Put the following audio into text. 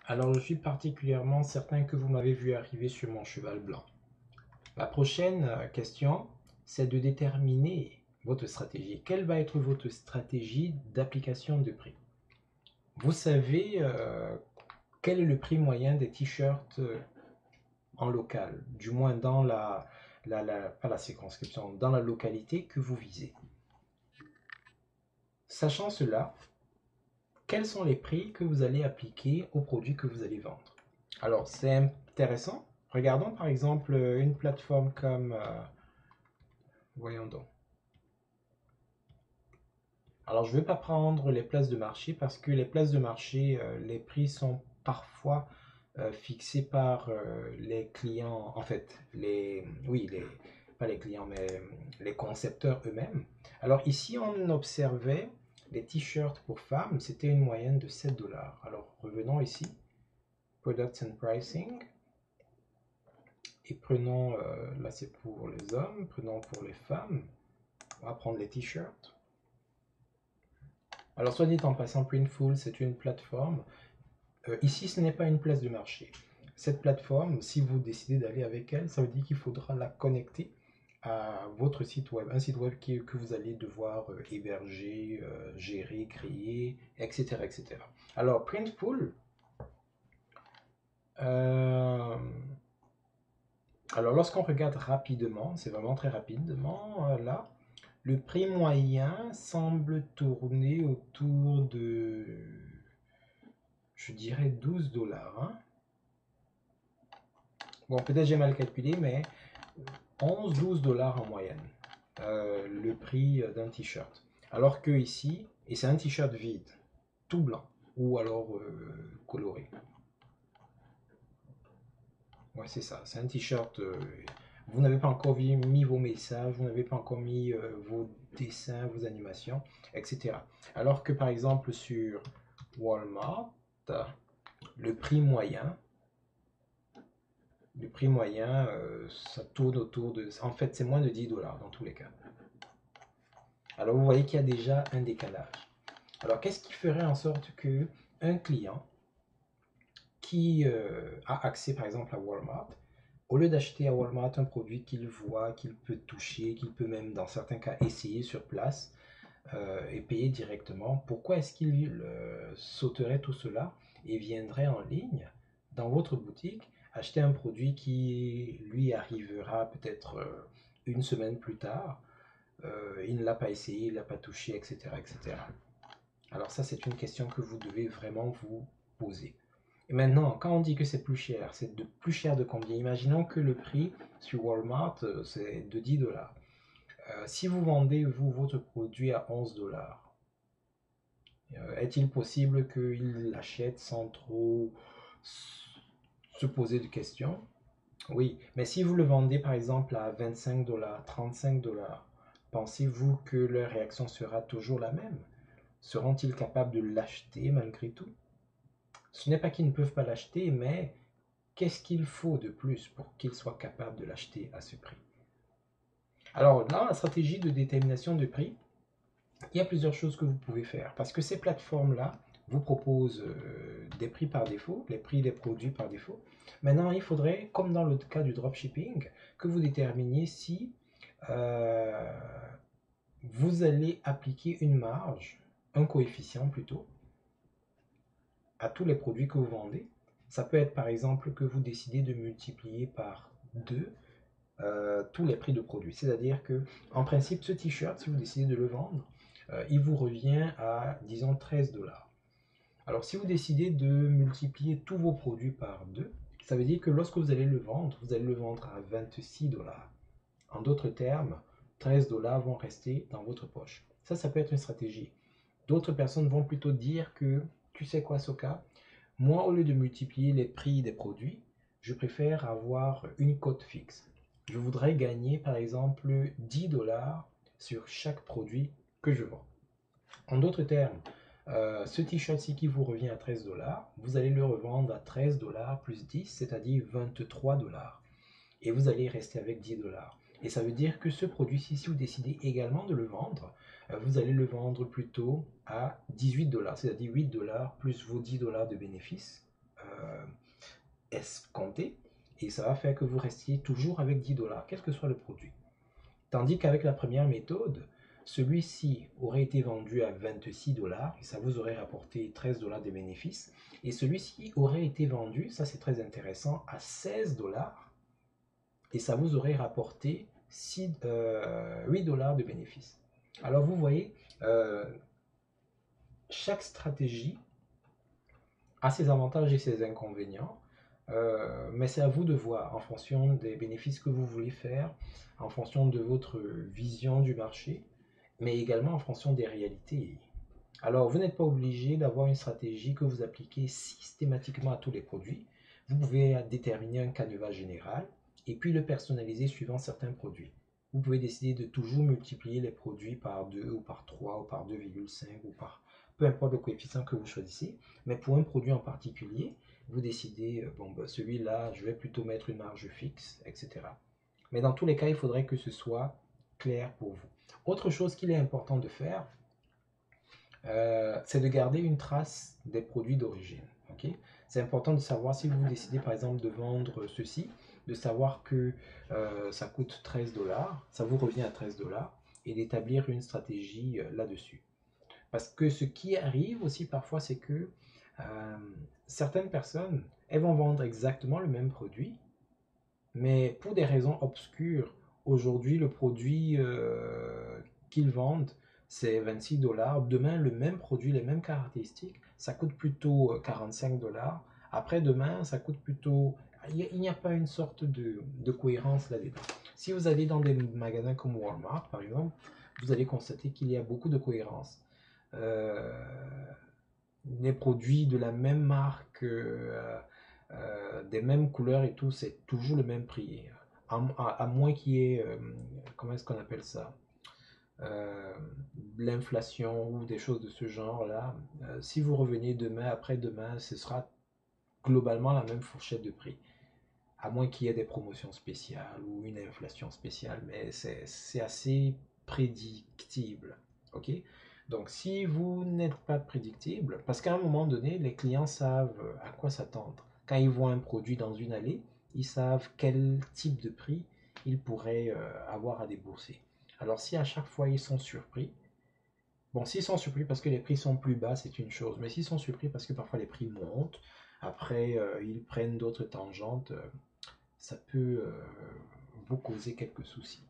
Alors, je suis particulièrement certain que vous m'avez vu arriver sur mon cheval blanc. La prochaine question, c'est de déterminer votre stratégie. Quelle va être votre stratégie d'application de prix? Vous savez quel est le prix moyen des t-shirts en local, du moins dans pas la circonscription, dans la localité que vous visez. Sachant cela, quels sont les prix que vous allez appliquer aux produits que vous allez vendre? Alors, c'est intéressant. Regardons par exemple une plateforme comme... voyons donc. Alors, je ne vais pas prendre les places de marché parce que les places de marché, les prix sont parfois fixés par les clients, en fait, pas les clients, mais les concepteurs eux-mêmes. Alors ici, on observait les t-shirts pour femmes, c'était une moyenne de 7 dollars. Alors, revenons ici, Products and Pricing. Et prenons, là c'est pour les hommes, prenons pour les femmes, on va prendre les t-shirts. Alors soit dit en passant, Printful c'est une plateforme, ici ce n'est pas une place de marché. Cette plateforme, si vous décidez d'aller avec elle, ça veut dire qu'il faudra la connecter à votre site web, un site web que vous allez devoir héberger, gérer, créer, etc., etc. Alors Printful, alors lorsqu'on regarde rapidement, c'est vraiment très rapidement, là, le prix moyen semble tourner autour de, je dirais 12 dollars. Hein. Bon, peut-être j'ai mal calculé, mais 11-12 dollars en moyenne, le prix d'un t-shirt. Alors que ici, et c'est un t-shirt vide, tout blanc, ou alors coloré. Ouais, c'est ça, c'est un t-shirt. Vous n'avez pas encore mis vos messages, vous n'avez pas encore mis vos dessins, vos animations, etc. Alors que par exemple sur Walmart, le prix moyen, ça tourne autour de... En fait, c'est moins de 10 dollars dans tous les cas. Alors vous voyez qu'il y a déjà un décalage. Alors qu'est-ce qui ferait en sorte que un client qui a accès par exemple à Walmart, au lieu d'acheter à Walmart un produit qu'il voit, qu'il peut toucher, qu'il peut même dans certains cas essayer sur place et payer directement, pourquoi est-ce qu'il sauterait tout cela et viendrait en ligne dans votre boutique acheter un produit qui lui arrivera peut-être une semaine plus tard, il ne l'a pas essayé, il ne l'a pas touché, etc., etc. Alors ça, c'est une question que vous devez vraiment vous poser. Et maintenant, quand on dit que c'est plus cher, c'est de plus cher de combien? Imaginons que le prix sur Walmart, c'est de 10 dollars. Si vous vendez, vous, votre produit à 11 dollars, est-il possible qu'il l'achète sans trop se poser de questions? Oui, mais si vous le vendez par exemple à 25 dollars, 35 dollars, pensez-vous que leur réaction sera toujours la même? Seront-ils capables de l'acheter malgré tout? Ce n'est pas qu'ils ne peuvent pas l'acheter, mais qu'est-ce qu'il faut de plus pour qu'ils soient capables de l'acheter à ce prix? Alors, dans la stratégie de détermination de prix, il y a plusieurs choses que vous pouvez faire. Parce que ces plateformes-là vous proposent des prix par défaut, les prix des produits par défaut. Maintenant, il faudrait, comme dans le cas du dropshipping, que vous déterminiez si vous allez appliquer une marge, un coefficient plutôt, à tous les produits que vous vendez. Ça peut être par exemple que vous décidez de multiplier par 2 tous les prix de produits. C'est-à-dire que, en principe, ce t-shirt, si vous décidez de le vendre, il vous revient à, disons, 13 dollars. Alors, si vous décidez de multiplier tous vos produits par 2, ça veut dire que lorsque vous allez le vendre à 26 dollars. En d'autres termes, 13 dollars vont rester dans votre poche. Ça peut être une stratégie. D'autres personnes vont plutôt dire que, tu sais quoi, Soka, moi, au lieu de multiplier les prix des produits, je préfère avoir une cote fixe. Je voudrais gagner, par exemple, 10 dollars sur chaque produit que je vends. En d'autres termes, ce t-shirt-ci qui vous revient à 13 dollars, vous allez le revendre à 13 dollars plus 10, c'est-à-dire 23 dollars. Et vous allez rester avec 10 dollars. Et ça veut dire que ce produit-ci, si vous décidez également de le vendre, vous allez le vendre plutôt à 18 dollars, c'est-à-dire 8 dollars plus vos 10 dollars de bénéfices escompté, et ça va faire que vous restiez toujours avec 10 $, quel que soit le produit. Tandis qu'avec la première méthode, celui-ci aurait été vendu à 26 $ et ça vous aurait rapporté 13 $ de bénéfices. Et celui-ci aurait été vendu, ça c'est très intéressant, à 16 $ et ça vous aurait rapporté 8 $ de bénéfices. Alors vous voyez, chaque stratégie a ses avantages et ses inconvénients. Mais c'est à vous de voir en fonction des bénéfices que vous voulez faire, en fonction de votre vision du marché, mais également en fonction des réalités. Alors, vous n'êtes pas obligé d'avoir une stratégie que vous appliquez systématiquement à tous les produits. Vous pouvez déterminer un canevas général et puis le personnaliser suivant certains produits. Vous pouvez décider de toujours multiplier les produits par 2 ou par 3 ou par 2,5 ou par peu importe le coefficient que vous choisissez. Mais pour un produit en particulier, vous décidez, bon, ben, celui-là, je vais plutôt mettre une marge fixe, etc. Mais dans tous les cas, il faudrait que ce soit clair pour vous. Autre chose qu'il est important de faire, c'est de garder une trace des produits d'origine. Okay? C'est important de savoir si vous décidez par exemple de vendre ceci, de savoir que ça coûte 13 $, ça vous revient à 13 $, et d'établir une stratégie là-dessus. Parce que ce qui arrive aussi parfois, c'est que certaines personnes, elles vont vendre exactement le même produit, mais pour des raisons obscures, aujourd'hui, le produit qu'ils vendent, c'est 26 $. Demain, le même produit, les mêmes caractéristiques, ça coûte plutôt 45 $. Après, demain, ça coûte plutôt... Il n'y a pas une sorte de cohérence là-dedans. Si vous allez dans des magasins comme Walmart, par exemple, vous allez constater qu'il y a beaucoup de cohérence. Les produits de la même marque, des mêmes couleurs et tout, c'est toujours le même prix. À moins qu'il y ait, comment est-ce qu'on appelle ça, l'inflation ou des choses de ce genre-là. Si vous revenez demain, après-demain, ce sera globalement la même fourchette de prix. À moins qu'il y ait des promotions spéciales ou une inflation spéciale, mais c'est assez prédictible. Ok? Donc, si vous n'êtes pas prédictible, parce qu'à un moment donné, les clients savent à quoi s'attendre. Quand ils voient un produit dans une allée, ils savent quel type de prix ils pourraient avoir à débourser. Alors, si à chaque fois ils sont surpris, bon, s'ils sont surpris parce que les prix sont plus bas, c'est une chose, mais s'ils sont surpris parce que parfois les prix montent, après ils prennent d'autres tangentes, ça peut vous causer quelques soucis.